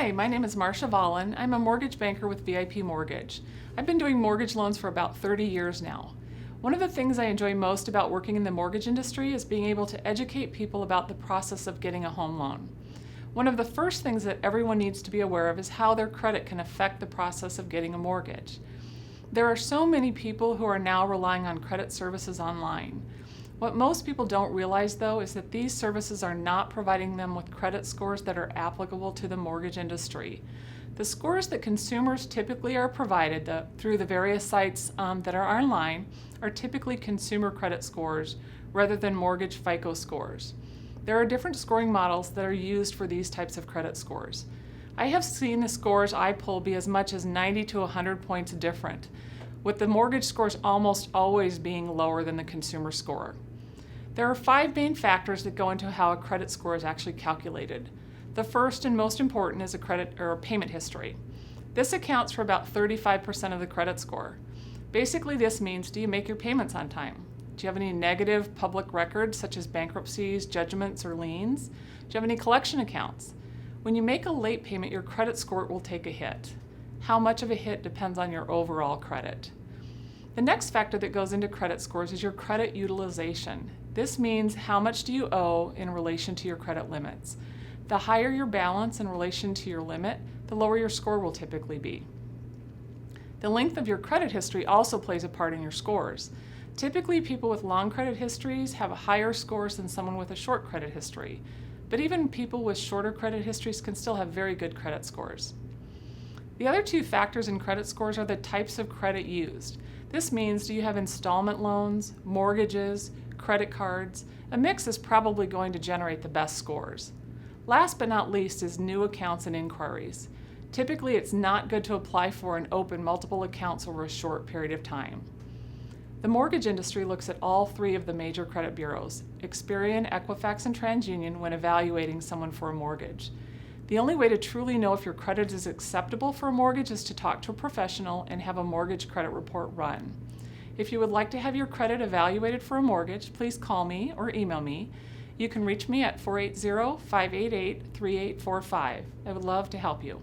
Hi, my name is Marcia Volin. I'm a mortgage banker with V.I.P Mortgage. I've been doing mortgage loans for about 30 years now. One of the things I enjoy most about working in the mortgage industry is being able to educate people about the process of getting a home loan. One of the first things that everyone needs to be aware of is how their credit can affect the process of getting a mortgage. There are so many people who are now relying on credit services online. What most people don't realize, though, is that these services are not providing them with credit scores that are applicable to the mortgage industry. The scores that consumers typically are provided through the various sites that are online are typically consumer credit scores rather than mortgage FICO scores. There are different scoring models that are used for these types of credit scores. I have seen the scores I pull be as much as 90 to 100 points different, with the mortgage scores almost always being lower than the consumer score. There are 5 main factors that go into how a credit score is actually calculated. The first and most important is a credit or a payment history. This accounts for about 35% of the credit score. Basically, this means, do you make your payments on time? Do you have any negative public records such as bankruptcies, judgments, or liens? Do you have any collection accounts? When you make a late payment, your credit score will take a hit. How much of a hit depends on your overall credit. The next factor that goes into credit scores is your credit utilization. This means how much do you owe in relation to your credit limits. The higher your balance in relation to your limit, the lower your score will typically be. The length of your credit history also plays a part in your scores. Typically, people with long credit histories have higher scores than someone with a short credit history, but even people with shorter credit histories can still have very good credit scores. The other 2 factors in credit scores are the types of credit used. This means, do you have installment loans, mortgages, credit cards? A mix is probably going to generate the best scores. Last but not least is new accounts and inquiries. Typically, it's not good to apply for and open multiple accounts over a short period of time. The mortgage industry looks at all 3 of the major credit bureaus, Experian, Equifax, and TransUnion, when evaluating someone for a mortgage. The only way to truly know if your credit is acceptable for a mortgage is to talk to a professional and have a mortgage credit report run. If you would like to have your credit evaluated for a mortgage, please call me or email me. You can reach me at 480-588-3845. I would love to help you.